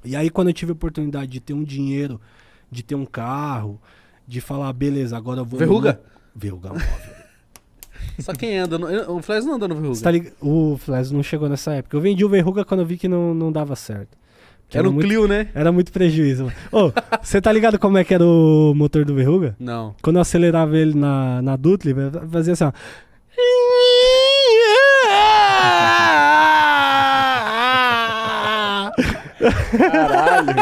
E aí quando eu tive a oportunidade de ter um dinheiro, de ter um carro, de falar, beleza, agora eu vou... Verruga? Verruga móvel. Só quem anda. O Flash não anda no Verruga. Você tá ligado? O Flash não chegou nessa época. Eu vendi o Verruga quando eu vi que não dava certo. Que Era um muito, Clio, né? era muito prejuízo. Ô, você tá ligado como é que era o motor do Verruga? Não. Quando eu acelerava ele na Dutli, fazia assim, ó. Caralho.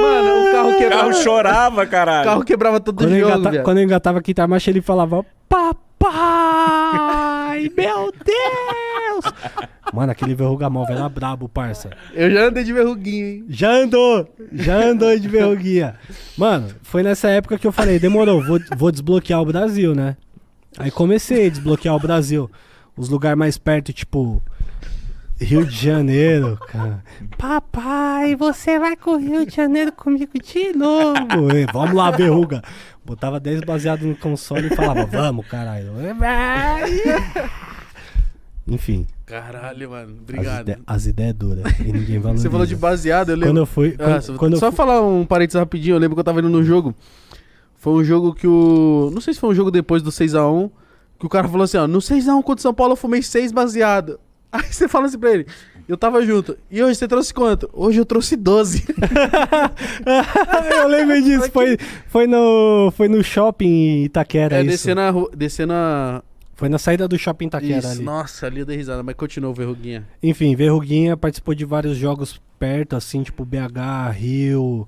Mano, o carro O quebrava. carro chorava, O caralho. carro quebrava todo jogo, velho. Quando eu engatava a quinta marcha, ele falava, papai, meu Deus! Mano, aquele Verruga móvel era brabo, parça. Eu já andei de verruguinho, hein? Já andou de verruguinha. Mano, foi nessa época que eu falei, demorou, vou desbloquear o Brasil, né? Aí comecei a desbloquear o Brasil. Os lugares mais perto, tipo, Rio de Janeiro, cara. Papai, você vai com o Rio de Janeiro comigo de novo. Ei, vamos lá, Verruga. Botava 10 baseado no console e falava, vamos, caralho. Enfim. Caralho, mano. Obrigado. As ideias duras. E ninguém valoriza. Você falou de baseado, eu lembro. Quando eu fui... Só falar um parênteses rapidinho, eu lembro que eu tava indo no jogo. Foi um jogo que o... Não sei se foi um jogo depois do 6x1, que o cara falou assim, ó, no 6x1 contra o São Paulo eu fumei 6 baseado. Aí você fala assim pra ele, eu tava junto. E hoje você trouxe quanto? Hoje eu trouxe 12. Eu lembro disso. Foi no shopping Itaquera. É, isso. descendo a... Foi na saída do shopping Itaquera Isso, ali. nossa, ali eu dei risada, mas continuou, Verruguinha. Enfim, Verruguinha participou de vários jogos perto, assim, tipo BH, Rio,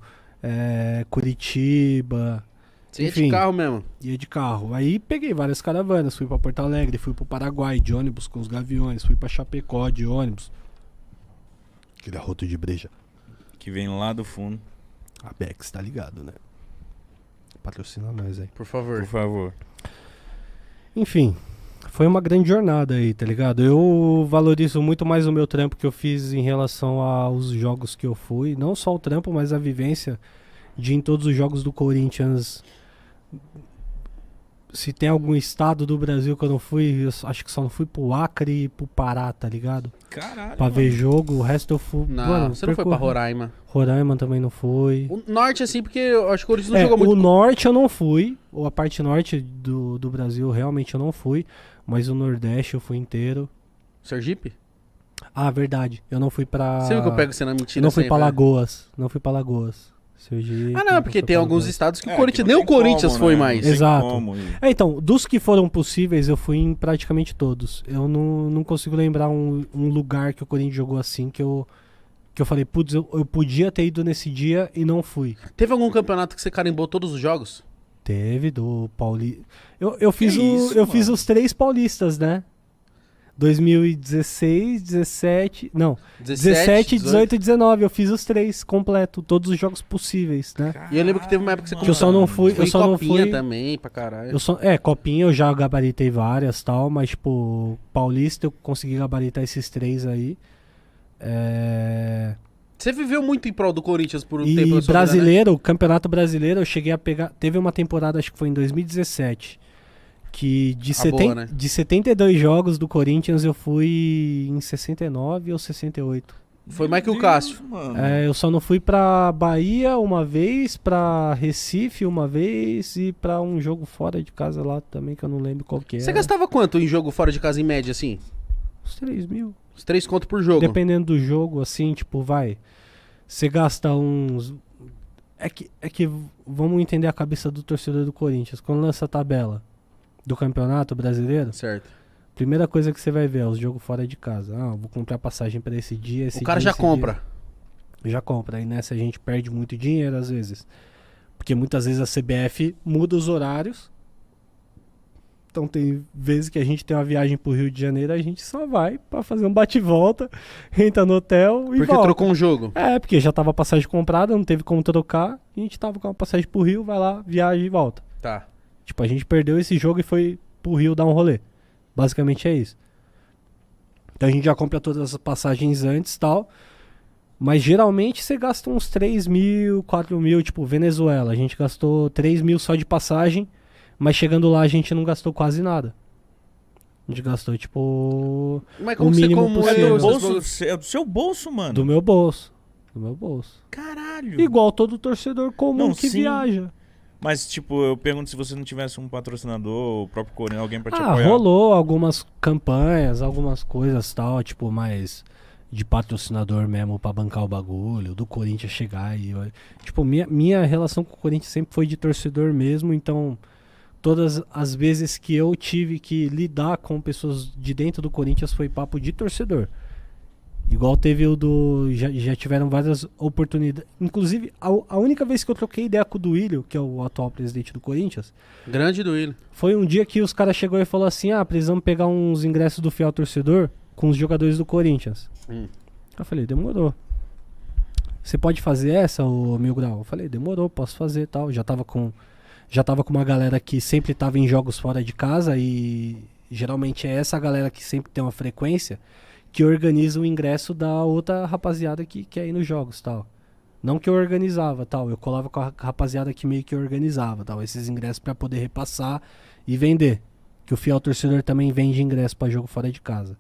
Curitiba. Você ia de Enfim, carro mesmo? ia de carro. Aí peguei várias caravanas, fui pra Porto Alegre, fui pro Paraguai de ônibus com os Gaviões, fui pra Chapecó de ônibus. Aquele arroto de breja. Que vem lá do fundo. A Bex, tá ligado, né? Patrocina nós aí. Por favor. Por favor. Enfim, foi uma grande jornada aí, tá ligado? Eu valorizo muito mais o meu trampo que eu fiz em relação aos jogos que eu fui. Não só o trampo, mas a vivência de em todos os jogos do Corinthians. Se tem algum estado do Brasil que eu não fui, eu acho que só não fui pro Acre e pro Pará, tá ligado? Caralho. Pra ver jogo, o resto eu fui... Não, mano, você não foi pra Roraima. Roraima também não foi. O norte, assim, porque eu acho que o Corinthians não jogou muito. O norte eu não fui, ou a parte norte do Brasil realmente eu não fui, mas o nordeste eu fui inteiro. Sergipe? Ah, verdade, eu não fui pra... Você viu que eu pego você na mentira Eu não fui sempre, pra né? Lagoas, não fui pra Lagoas. Sergipe, Ah, não, porque fui tem pra alguns Lagoas. estados que o É, Corinthians... que Nem não o tem Corinthians como, foi né? mais. Não tem Exato. como ir. Então, dos que foram possíveis, eu fui em praticamente todos. Eu não consigo lembrar um lugar que o Corinthians jogou assim que eu falei, putz, eu podia ter ido nesse dia e não fui. Teve algum campeonato que você carimbou todos os jogos? Teve, do Paulista. Eu fiz isso, fiz mano? os 3 paulistas, né? 2016, 17... Não, 17, 18 e 19. Eu fiz os 3 completo, todos os jogos possíveis, né? E eu lembro que teve uma época que você Que eu só não fui... Foi Eu em só não Copinha fui... também, pra caralho. Copinha eu já gabaritei várias tal, mas tipo, Paulista eu consegui gabaritar esses 3 aí. Você viveu muito em prol do Corinthians por um E tempo da sua brasileiro, o Campeonato Brasileiro, eu cheguei a pegar. Teve uma temporada, acho que foi em 2017, que boa, né? de 72 jogos do Corinthians eu fui em 69 ou 68. vida, né? Foi mais que o Cássio. Mano. Eu só não fui pra Bahia uma vez, pra Recife uma vez e pra um jogo fora de casa lá também, que eu não lembro qual que era. Você gastava quanto em jogo fora de casa em média, assim? Uns 3 mil. Uns 3 conto por jogo. Dependendo do jogo, assim, tipo, vai. Você gasta uns. É que vamos entender a cabeça do torcedor do Corinthians. Quando lança a tabela do Campeonato Brasileiro, Certo. primeira coisa que você vai ver é os jogos fora de casa. Ah, vou comprar passagem pra esse dia, esse O cara dia, já esse compra. dia. Já compra. Aí nessa a gente perde muito dinheiro às vezes. Porque muitas vezes a CBF muda os horários. Então tem vezes que a gente tem uma viagem pro Rio de Janeiro, a gente só vai pra fazer um bate-volta, entra no hotel e Porque volta. trocou um jogo. Porque já tava a passagem comprada, não teve como trocar. A gente tava com a passagem pro Rio, vai lá, viaja e volta. Tá. Tipo, a gente perdeu esse jogo e foi pro Rio dar um rolê. Basicamente é isso. Então a gente já compra todas as passagens antes e tal. Mas geralmente você gasta uns 3 mil, 4 mil, tipo Venezuela. A gente gastou 3 mil só de passagem, mas chegando lá a gente não gastou quase nada. A gente gastou, tipo, Mas o como você mínimo como possível. É do seus bolso, jogos- é do seu bolso, mano. do meu bolso. do meu bolso. Caralho! Igual todo torcedor comum Não, que sim. viaja. Mas, tipo, eu pergunto se você não tivesse um patrocinador, o próprio Corinthians, alguém pra te Ah, apoiar. rolou algumas campanhas, algumas coisas tal, tipo, mais de patrocinador mesmo pra bancar o bagulho, do Corinthians chegar e... Tipo, minha relação com o Corinthians sempre foi de torcedor mesmo, então todas as vezes que eu tive que lidar com pessoas de dentro do Corinthians foi papo de torcedor. Igual teve o do... Já tiveram várias oportunidades. Inclusive, a única vez que eu troquei ideia com o Duílio, que é o atual presidente do Corinthians, Grande do Willian. foi um dia que os caras chegou e falou assim: ah, precisamos pegar uns ingressos do fiel torcedor com os jogadores do Corinthians. Eu falei, demorou. Você pode fazer essa, ô Mil Grau? Eu falei, demorou, posso fazer e tal. Já tava com uma galera que sempre tava em jogos fora de casa e geralmente é essa galera que sempre tem uma frequência que organiza o ingresso da outra rapaziada que quer ir nos jogos, tal. Não que eu organizava, tal, eu colava com a rapaziada que meio que organizava, tal, esses ingressos pra poder repassar e vender. Que o fiel torcedor também vende ingresso pra jogo fora de casa.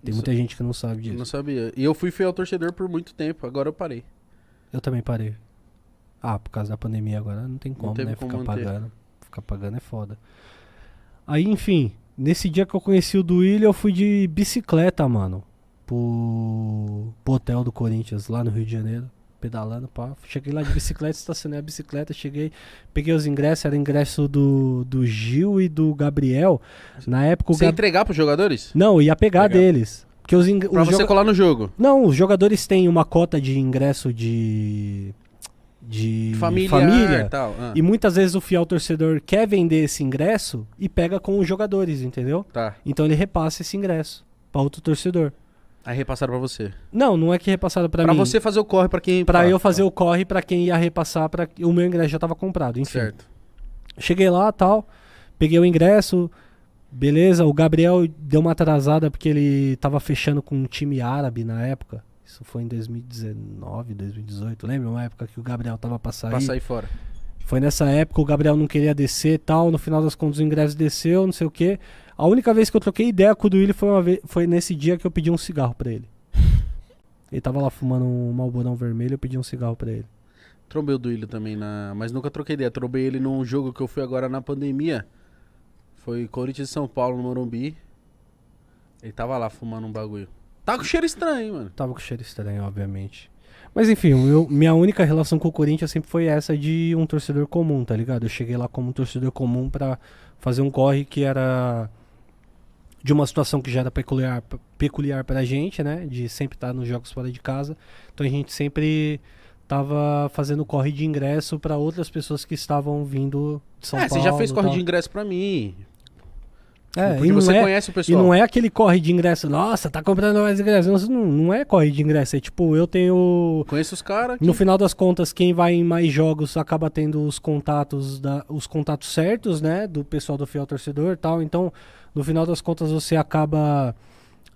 Tem Isso- muita gente que não sabe Eu disso. não sabia. E eu fui fiel torcedor por muito tempo, agora eu parei. Eu também parei. Ah, por causa da pandemia agora não tem como, teve né? como Ficar manter. pagando. Ficar pagando é foda. Aí, enfim, nesse dia que eu conheci o Duílio, eu fui de bicicleta, mano. Pro hotel do Corinthians, lá no Rio de Janeiro. Pedalando, pá. Cheguei lá de bicicleta, estacionei a bicicleta, cheguei, peguei os ingressos, era ingresso do Gil e do Gabriel. Na época o Você entregar pros jogadores? Não, eu ia pegar Legal. deles. Porque Pra você colar no jogo. Não, os jogadores têm uma cota de ingresso de Familiar e tal. E muitas vezes o fiel torcedor quer vender esse ingresso e pega com os jogadores, entendeu? Tá. Então ele repassa esse ingresso pra outro torcedor. Aí repassaram pra você. Não é que repassaram pra Pra mim. você fazer o corre pra quem... Pra eu fazer o corre pra quem ia repassar, para o meu ingresso já tava comprado, enfim. Certo. Cheguei lá, tal, peguei o ingresso, beleza, o Gabriel deu uma atrasada porque ele tava fechando com um time árabe na época. Isso foi em 2019, 2018, lembra? Uma época que o Gabriel tava pra sair. Pra sair fora. Foi nessa época, o Gabriel não queria descer e tal, no final das contas o ingresso desceu, não sei o quê. A única vez que eu troquei ideia com o Duílio foi nesse dia que eu pedi um cigarro pra ele. Ele tava lá fumando um Marlborão vermelho, eu pedi um cigarro pra ele. Trombei o Duílio também, mas nunca troquei ideia. Trombei ele num jogo que eu fui agora na pandemia. Foi Corinthians e São Paulo, no Morumbi. Ele tava lá fumando um bagulho. Tá com cheiro estranho, hein, mano. Tava com cheiro estranho, obviamente. Mas enfim, minha única relação com o Corinthians sempre foi essa de um torcedor comum, tá ligado? Eu cheguei lá como um torcedor comum pra fazer um corre que era de uma situação que já era peculiar pra gente, né? De sempre estar nos jogos fora de casa. Então a gente sempre tava fazendo corre de ingresso pra outras pessoas que estavam vindo de São Paulo. Você já fez corre tal. de ingresso pra mim. É, Porque e não você é, conhece o e pessoal. não é aquele corre de ingresso, nossa, tá comprando mais ingresso. Não é corre de ingresso, é tipo, eu tenho... Conheço os caras. No final das contas, quem vai em mais jogos acaba tendo os contatos certos, né? Do pessoal do fiel torcedor e tal. Então, no final das contas, você acaba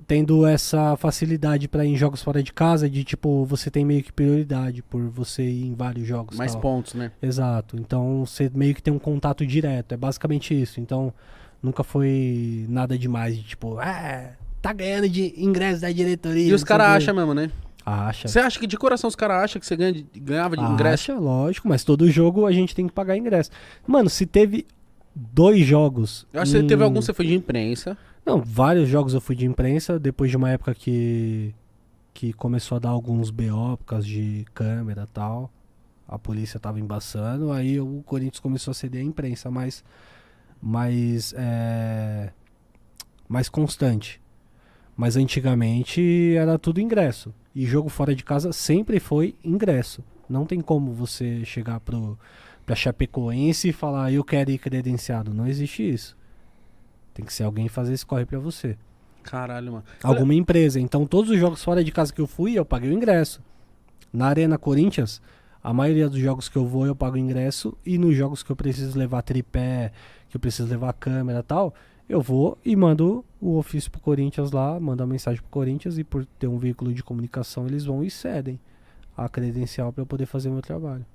tendo essa facilidade pra ir em jogos fora de casa, de tipo, você tem meio que prioridade por você ir em vários jogos. Mais tal. pontos, né? Exato. Então, você meio que tem um contato direto. É basicamente isso. Então, nunca foi nada demais de tipo, tá ganhando de ingresso da diretoria. E os não sei caras o quê. acham mesmo, né? Acha. Você acha que de coração os caras acham que você ganhava de ingresso? Acha, lógico, mas todo jogo a gente tem que pagar ingresso. Mano, se teve 2 jogos. Eu acho que teve algum que você foi de imprensa. Não, vários jogos eu fui de imprensa, depois de uma época que começou a dar alguns BO por causa de câmera e tal. A polícia tava embaçando, aí o Corinthians começou a ceder a imprensa mais constante. Mas antigamente era tudo ingresso. E jogo fora de casa sempre foi ingresso. Não tem como você chegar pra Chapecoense e falar, eu quero ir credenciado. Não existe isso. Tem que ser alguém fazer esse corre pra você. Caralho, mano. Alguma empresa. Então todos os jogos fora de casa que eu fui, eu paguei o ingresso. Na Arena Corinthians, a maioria dos jogos que eu vou, eu pago o ingresso. E nos jogos que eu preciso levar tripé, que eu preciso levar câmera e tal, eu vou e mando o ofício pro Corinthians lá, mando a mensagem pro Corinthians e por ter um veículo de comunicação, eles vão e cedem a credencial pra eu poder fazer meu trabalho.